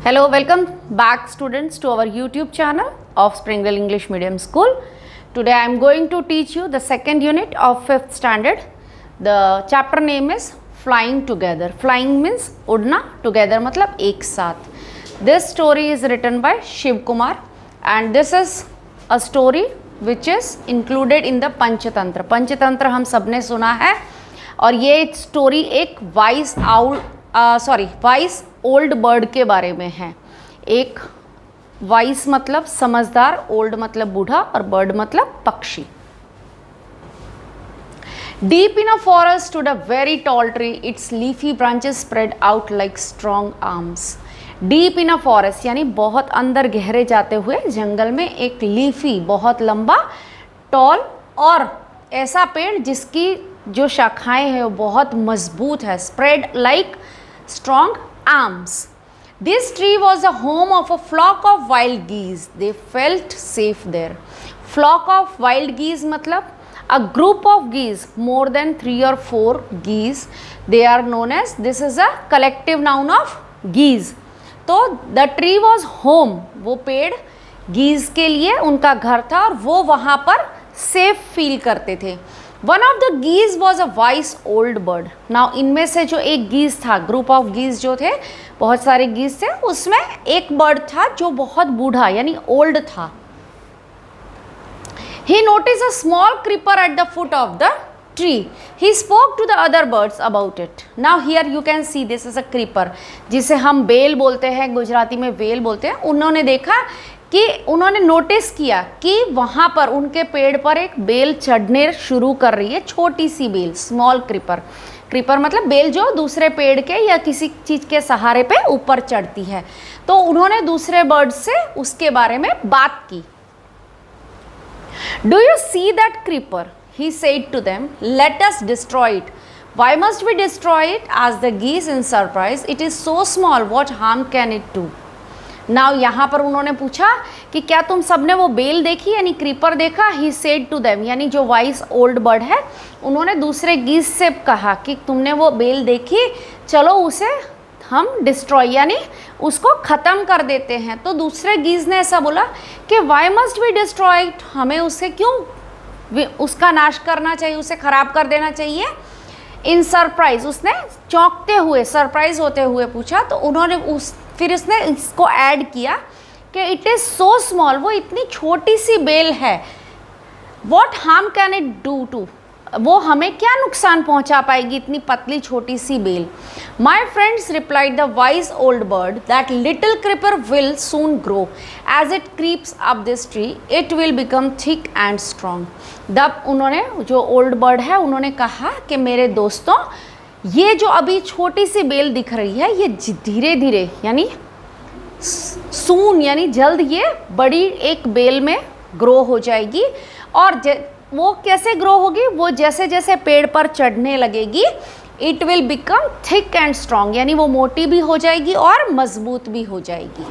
Hello, welcome back students to our YouTube channel of Springvale English Medium School. Today I am going to teach you the second unit of 5th standard. The chapter name is Flying Together. Flying means उड़ना, together मतलब एक साथ. This story is written by Shiv Kumar and this is a story which is included in the Panchatantra. Panchatantra हम सबने सुना है और ये स्टोरी एक वाइस ओल्ड बर्ड के बारे में है. एक वाइस मतलब समझदार, ओल्ड मतलब बूढ़ा और बर्ड मतलब पक्षी. Deep in a forest stood a very tall tree. Its leafy branches spread out like strong arms. Deep in a forest यानी बहुत अंदर गहरे जाते हुए जंगल में एक लीफी, बहुत लंबा, टॉल और ऐसा पेड़ जिसकी जो शाखाएं हैं वो बहुत मजबूत है. Spread like strong arms. This tree was the home of a flock of wild geese. They felt safe there. Flock of wild geese मतलब a group of geese, more than 3 or 4 geese. They are known as, this is a collective noun of geese. तो the tree was home. वो पेड़ geese के लिए उनका घर था और वो वहाँ पर safe feel करते थे. One of the geese was a wise old bird. Now इनमें से जो एक geese था, group of geese जो थे, बहुत सारे geese थे, उसमें एक bird था जो बहुत बूढ़ा यानी old था. He noticed a small creeper at the foot of the tree. He spoke to the other birds about it. Now here you can see this is a creeper, जिसे हम बेल बोलते हैं, गुजराती में वेल बोलते हैं. उन्होंने देखा कि उन्होंने नोटिस किया कि वहाँ पर उनके पेड़ पर एक बेल चढ़ने शुरू कर रही है, छोटी सी बेल, स्मॉल क्रीपर. क्रीपर मतलब बेल जो दूसरे पेड़ के या किसी चीज़ के सहारे पे ऊपर चढ़ती है. तो उन्होंने दूसरे बर्ड से उसके बारे में बात की. Do you see that creeper? He said to them, let us destroy it. Why must we destroy it? Asked the geese in surprise. It is so small, what harm can it do? Now यहाँ पर उन्होंने पूछा कि क्या तुम सबने वो bell देखी यानी क्रीपर देखा. ही सेड टू देम यानी जो वाइस ओल्ड बर्ड है उन्होंने दूसरे गीज से कहा कि तुमने वो बेल देखी, चलो उसे हम डिस्ट्रॉय यानी उसको ख़त्म कर देते हैं. तो दूसरे गीज ने ऐसा बोला कि why must we destroy it, हमें उसे क्यों उसका नाश करना चाहिए, उसे ख़राब कर देना चाहिए. इन सरप्राइज उसने चौंकते हुए, सरप्राइज होते हुए पूछा. तो उन्होंने फिर उसने इसको ऐड किया कि इट इज़ सो स्मॉल, वो इतनी छोटी सी बेल है. What harm can it do to, वो हमें क्या नुकसान पहुंचा पाएगी इतनी पतली छोटी सी बेल. My friends replied the wise old bird that little creeper will soon grow as it creeps up this tree, it will become thick and strong. तब उन्होंने जो ओल्ड बर्ड है उन्होंने कहा कि मेरे दोस्तों, ये जो अभी छोटी सी बेल दिख रही है ये धीरे धीरे यानी सून यानी जल्द ये बड़ी एक बेल में ग्रो हो जाएगी. और वो कैसे ग्रो होगी, वो जैसे जैसे पेड़ पर चढ़ने लगेगी it will become thick and strong यानी वो मोटी भी हो जाएगी और मजबूत भी हो जाएगी.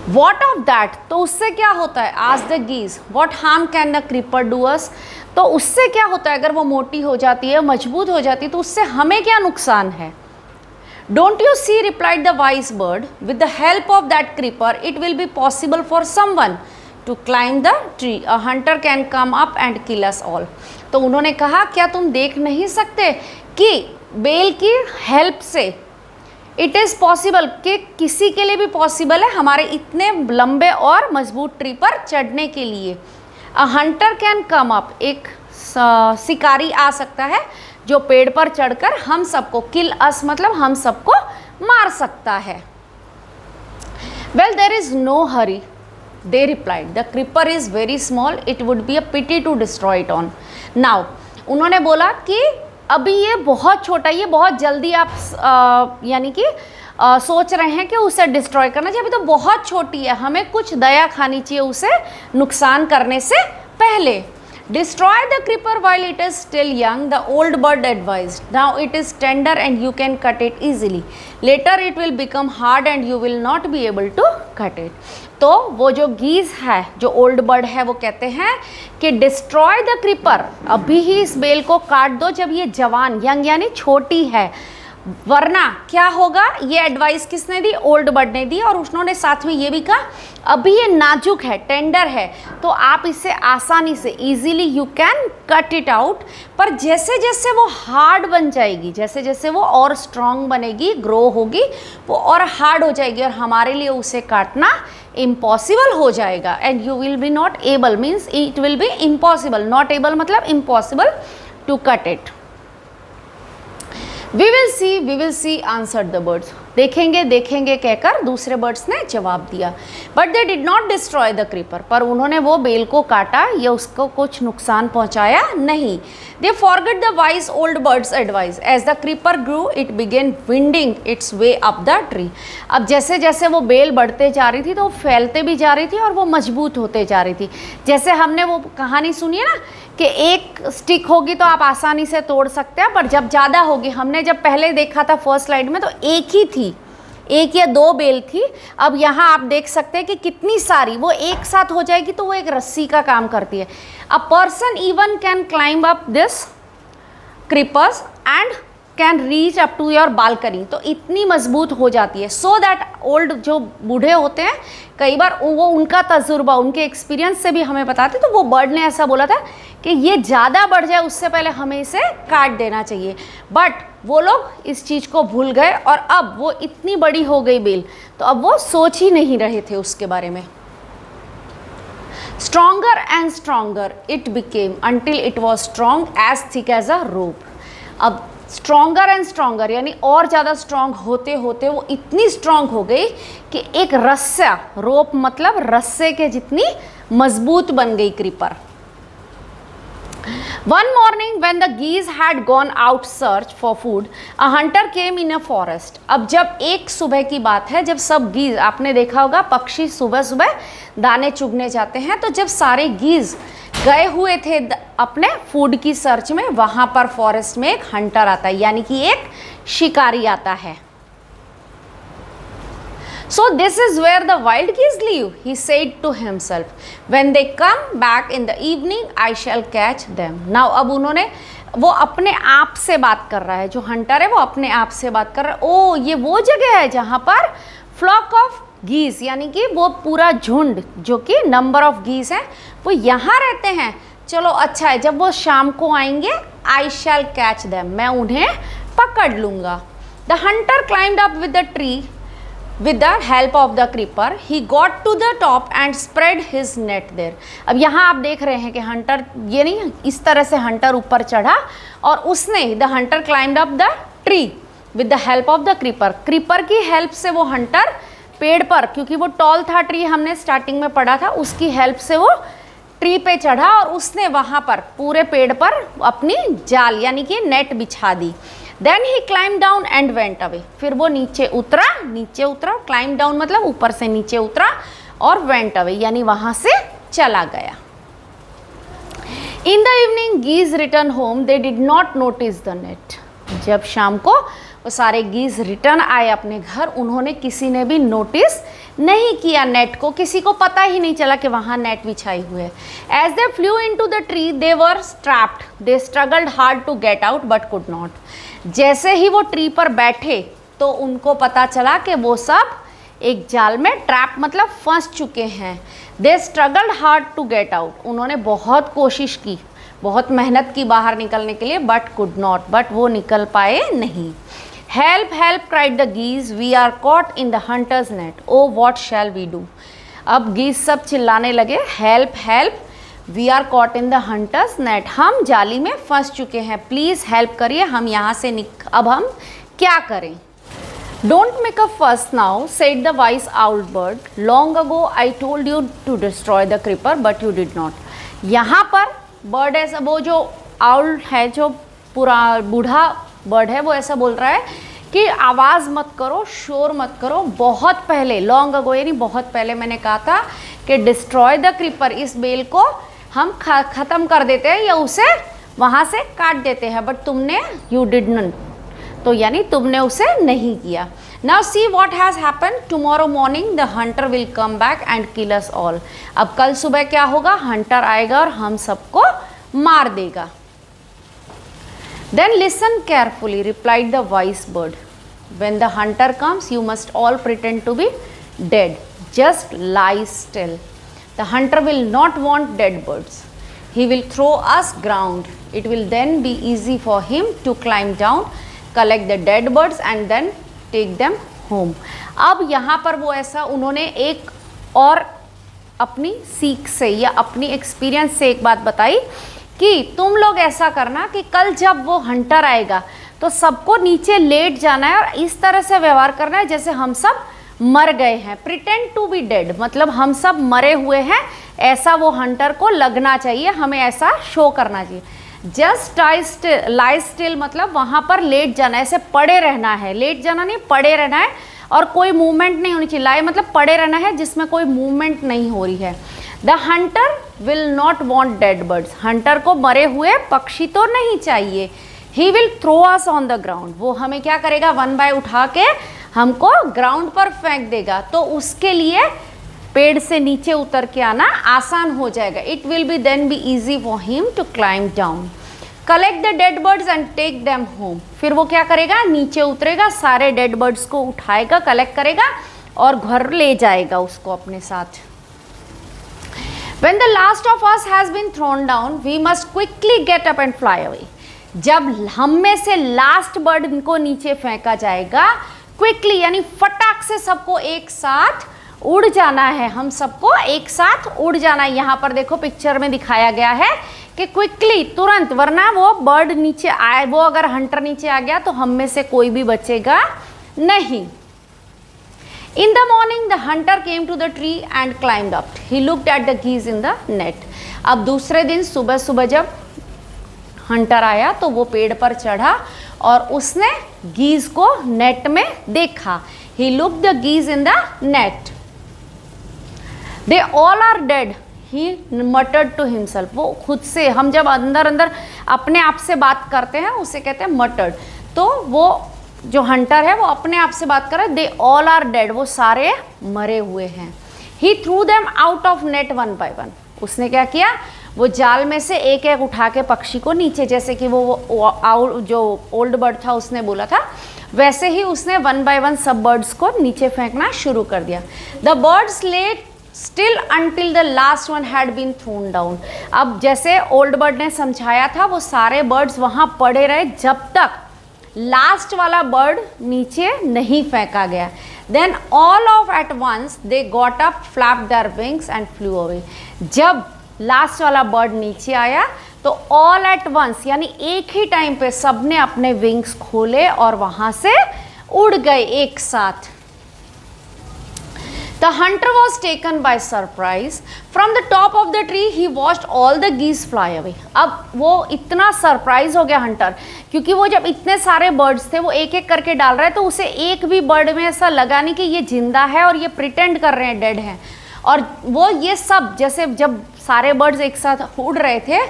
वॉट ऑफ दैट, तो उससे क्या होता है. आज the geese what harm can the creeper do us, तो उससे क्या होता है अगर वो मोटी हो जाती है, मजबूत हो जाती है, तो उससे हमें क्या नुकसान है. Don't you see replied the wise bird, with the help of that creeper it will be possible for someone to climb the tree, a hunter can come up and kill us all. तो उन्होंने कहा क्या तुम देख नहीं सकते कि bell की हेल्प से इट इज़ पॉसिबल कि किसी के लिए भी पॉसिबल है हमारे इतने लंबे और मजबूत ट्री पर चढ़ने के लिए. अ हंटर कैन कम अप, एक शिकारी आ सकता है जो पेड़ पर चढ़कर हम सबको, किल अस मतलब हम सबको मार सकता है. Well there is no hurry, they replied, the creeper is very small, it would be a pity to destroy it on. Now उन्होंने बोला कि अभी ये बहुत छोटा, ये बहुत जल्दी आप यानी कि सोच रहे हैं कि उसे डिस्ट्रॉय करना चाहिए, अभी तो बहुत छोटी है, हमें कुछ दया खानी चाहिए उसे नुकसान करने से पहले. Destroy the creeper while it is still young, the old bird advised. Now it is tender and you can cut it easily. Later it will become hard and you will not be able to cut it. तो वो जो गीज है, जो old bird है, वो कहते हैं कि डिस्ट्रॉय द क्रीपर, अभी ही इस बेल को काट दो जब ये जवान, यंग यानी छोटी है, वरना क्या होगा। ये एडवाइस किसने दी? ओल्ड बर्ड ने दी। और उन्होंने साथ में ये भी कहा अभी ये नाजुक है, टेंडर है, तो आप इसे आसानी से easily you can cut it out. पर जैसे जैसे वो हार्ड बन जाएगी, जैसे जैसे वो और स्ट्रॉन्ग बनेगी, ग्रो होगी, वो और हार्ड हो जाएगी और हमारे लिए उसे काटना इम्पॉसिबल हो जाएगा। And you will be not able, means it will be impossible, not able मतलब impossible to cut it. We will see answered the birds. देखेंगे देखेंगे कहकर दूसरे बर्ड्स ने जवाब दिया। But they did not destroy the creeper, पर उन्होंने वो बेल को काटा या उसको कुछ नुकसान पहुंचाया नहीं। They forget the wise old bird's advice. As the creeper grew it began winding its way up the tree. अब जैसे जैसे वो बेल बढ़ते जा रही थी तो वो फैलते भी जा रही थी और वो मजबूत होते जा रही थी। जैसे हमने वो कहानी सुनी है ना कि एक स्टिक होगी तो आप आसानी से तोड़ सकते हैं, पर जब ज़्यादा होगी, हमने जब पहले देखा था फर्स्ट स्लाइड में तो एक ही थी, एक या दो बेल थी। अब यहाँ आप देख सकते हैं कि कितनी सारी वो एक साथ हो जाएगी तो वो एक रस्सी का काम करती है। A person even can climb up this creepers and can reach up to your balcony. तो इतनी मजबूत हो जाती है। सो दैट ओल्ड जो बूढ़े होते हैं, कई बार वो उनका तजुर्बा, उनके एक्सपीरियंस से भी हमें बताते, तो वो बर्ड ने ऐसा बोला था कि ये ज़्यादा बढ़ जाए उससे पहले हमें इसे काट देना चाहिए। बट वो लोग इस चीज़ को भूल गए और अब वो इतनी बड़ी हो गई बेल, तो अब वो सोच ही नहीं रहे थे उसके बारे में। Stronger and stronger it became until it was strong as thick as a rope. अब स्ट्रॉन्गर एंड स्ट्रॉन्गर यानी और ज़्यादा स्ट्रॉन्ग होते होते वो इतनी स्ट्रॉन्ग हो गई कि एक रस्सा, रोप मतलब रस्से के जितनी मजबूत बन गई creeper. One morning when the geese had gone out search for food, a hunter came in a forest. अब जब एक सुबह की बात है, जब सब गीज, आपने देखा होगा पक्षी सुबह सुबह दाने चुगने जाते हैं, तो जब सारे गीज गए हुए थे अपने फूड की सर्च में, वहाँ पर फॉरेस्ट में एक हंटर आता है, यानी कि एक शिकारी आता है। So this is where the wild geese live, he said to himself. When they come back in the evening, I shall catch them. Now अब उन्होंने, वो अपने आप से बात कर रहा है, जो हंटर है वो अपने आप से बात कर रहा है। ओ, ये वो जगह है जहाँ पर फ्लॉक ऑफ गीस, यानी कि वो पूरा झुंड, जो कि नंबर ऑफ गीस है, वो यहाँ रहते हैं। चलो अच्छा है, जब वो शाम को आएंगे, I shall catch them, मैं उन्हें पकड़ लूँगा। The hunter climbed up with the tree. With the help of the creeper, he got to the top and spread his net there. अब यहाँ आप देख रहे हैं कि हंटर, ये नहीं, इस तरह से हंटर ऊपर चढ़ा और उसने, the hunter climbed up the tree with the help of the creeper. Creeper की हेल्प से वो हंटर पेड़ पर, क्योंकि वो टॉल था ट्री, हमने स्टार्टिंग में पढ़ा था, उसकी हेल्प से वो ट्री पे चढ़ा और उसने वहाँ पर पूरे पेड़ पर अपनी जाल यानी कि नेट बिछा दी। Then he climbed down and went away. फिर वो नीचे उतरा, climb down मतलब ऊपर से नीचे उतरा, और went away यानी वहाँ से चला गया। In the evening, geese returned home. They did not notice the net. जब शाम को वो सारे गीज रिटर्न आए अपने घर, उन्होंने किसी ने भी नोटिस नहीं किया नेट को, किसी को पता ही नहीं चला कि वहाँ नेट बिछाई हुई है। As they flew into the tree they were strapped, they struggled hard to get out but could not. जैसे ही वो ट्री पर बैठे तो उनको पता चला कि वो सब एक जाल में, ट्रैप मतलब फंस चुके हैं। They struggled hard to get out, उन्होंने बहुत कोशिश की, बहुत मेहनत की बाहर निकलने के लिए, बट कुड नॉट, बट वो निकल पाए नहीं। Help help cried the geese, we are caught in the hunters net, oh what shall we do. अब गीज सब चिल्लाने लगे, help help, we are caught in the hunters net, हम जाली में फंस चुके हैं, प्लीज़ हेल्प करिए, हम यहाँ से अब हम क्या करें। Don't make a fuss now, said the wise owl bird, long ago I told you to destroy the creeper but you did not. यहाँ पर बर्ड ऐसा, वो जो आउल है, जो पूरा बूढ़ा बर्ड है, वो ऐसा बोल रहा है कि आवाज़ मत करो, शोर मत करो, बहुत पहले, लॉन्ग अगो यानी बहुत पहले मैंने कहा था कि डिस्ट्रॉय द क्रीपर, इस बेल को हम ख़त्म कर देते हैं या उसे वहाँ से काट देते हैं, बट तुमने यू डिड नॉट, तो यानी तुमने उसे नहीं किया। Now see what has happen, tomorrow morning the hunter will come back and kill us all. अब कल सुबह क्या होगा, हंटर आएगा और हम सबको मार देगा। Then listen carefully replied the wise bird, when the hunter comes you must all pretend to be dead, just lie still, the hunter will not want dead birds, he will throw us ground, it will then be easy for him to climb down, collect the dead birds and then take them home। अब यहाँ पर वो ऐसा उन्होंने एक और अपनी सीख से या अपनी एक्सपीरियंस से एक बात बताई कि तुम लोग ऐसा करना कि कल जब वो हंटर आएगा तो सबको नीचे लेट जाना है और इस तरह से व्यवहार करना है जैसे हम सब मर गए हैं। प्रिटेंड टू बी डेड मतलब हम सब मरे हुए हैं, ऐसा वो हंटर को लगना चाहिए, हमें ऐसा शो करना चाहिए। जस्ट लाई स्टिल मतलब वहाँ पर लेट जाना, ऐसे पड़े रहना है, लेट जाना नहीं पड़े रहना है और कोई मूवमेंट नहीं होनी चाहिए। लाई मतलब पड़े रहना है जिसमें कोई मूवमेंट नहीं हो रही है। The hunter will not want dead birds, hunter को मरे हुए पक्षी तो नहीं चाहिए। He will throw us on the ground, वो हमें क्या करेगा, वन बाय उठा के हमको ग्राउंड पर फेंक देगा, तो उसके लिए पेड़ से नीचे उतर के आना आसान हो जाएगा। It will be then be easy for him to climb down, collect the dead birds and take them home, फिर वो क्या करेगा, नीचे उतरेगा, सारे डेड बर्ड्स को उठाएगा, कलेक्ट करेगा और घर ले जाएगा उसको अपने साथ। When the last of us has been thrown down, we must quickly get up and fly away। जब हम में से लास्ट बर्ड को नीचे फेंका जाएगा, क्विकली यानी फटाक से सबको एक साथ उड़ जाना है, हम सबको एक साथ उड़ जाना है। यहाँ पर देखो पिक्चर में दिखाया गया है कि क्विकली तुरंत, वरना वो बर्ड नीचे आए, वो अगर हंटर नीचे आ गया तो हम में से कोई भी बचेगा नहीं। In the morning the hunter came to the tree and climbed up. He looked at the geese in the net। अब दूसरे दिन सुबह सुबह जब हंटर आया तो वो पेड़ पर चढ़ा और उसने गीज को नेट में देखा। He looked the geese in the net। They all are dead। He muttered to himself। वो खुद से, हम जब अंदर अंदर अपने आप से बात करते हैं उसे कहते हैं मटर्ड, तो वो जो हंटर है वो अपने आप से बात कर रहा है। दे ऑल आर डेड, वो सारे मरे हुए हैं। He threw them out of net one by one. उसने क्या किया, वो जाल में से एक एक उठा के पक्षी को नीचे, जैसे कि वो जो ओल्ड बर्ड था उसने बोला था, वैसे ही उसने वन बाय वन सब बर्ड्स को नीचे फेंकना शुरू कर दिया। The birds lay still until the last one had been thrown down. अब जैसे ओल्ड बर्ड ने समझाया था, वो सारे बर्ड्स वहाँ पड़े रहे जब तक लास्ट वाला बर्ड नीचे नहीं फेंका गया। Then all of at once they got up, flap their wings and flew away. जब लास्ट वाला बर्ड नीचे आया तो ऑल एट वंस यानी एक ही टाइम पे सबने अपने विंग्स खोले और वहां से उड़ गए एक साथ। The hunter was taken by surprise. From the top of the tree, he watched all the geese fly away. अब वो इतना सरप्राइज हो गया हंटर, क्योंकि वो जब इतने सारे बर्ड्स थे वो एक एक करके डाल रहा है, तो उसे एक भी बर्ड में ऐसा लगा नहीं कि ये जिंदा है और ये प्रिटेंड कर रहे हैं डेड हैं। और वो ये सब जैसे जब सारे बर्ड्स एक साथ उड़ रहे थे,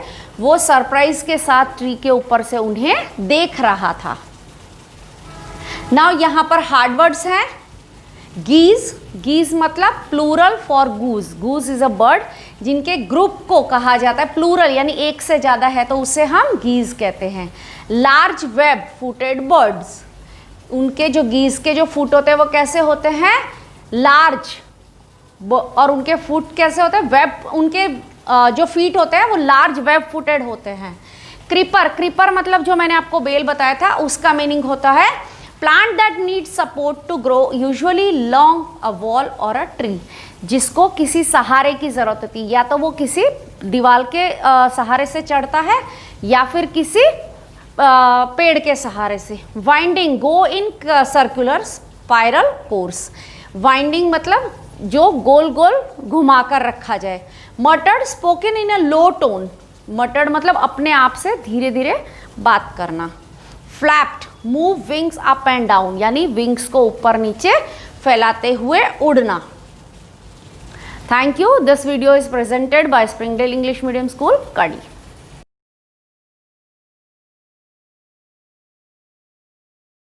वो सरप्राइज के साथ ट्री के ऊपर से उन्हें देख रहा था। नाउ यहाँ पर हार्ड वर्ड्स हैं। गीज, गीज मतलब plural for goose. Goose is a bird जिनके ग्रुप को कहा जाता है, प्लूरल यानी एक से ज़्यादा है तो उसे हम गीज कहते हैं। लार्ज वेब फुटेड बर्ड्स, उनके जो गीज के जो फुट होते हैं वो कैसे होते हैं, लार्ज, और उनके फुट कैसे होते हैं, वेब, उनके जो फीट होते हैं वो लार्ज वेब फुटेड होते हैं। क्रीपर, क्रीपर मतलब जो मैंने आपको बेल बताया था उसका मीनिंग होता है plant that need support to grow usually long a wall or a tree, जिसको किसी सहारे की ज़रूरत होती है, या तो वो किसी दीवार के सहारे से चढ़ता है या फिर किसी पेड़ के सहारे से। Winding, go in circular spiral course. Winding मतलब जो गोल गोल घुमा कर रखा जाए। मटर्ड, spoken in a low tone. मटर्ड मतलब अपने आप से धीरे धीरे बात करना। Flapped, move wings up and down, यानी विंग्स को ऊपर नीचे फैलाते हुए उड़ना। Thank you. This video is presented by Springdale English Medium School, Kadi.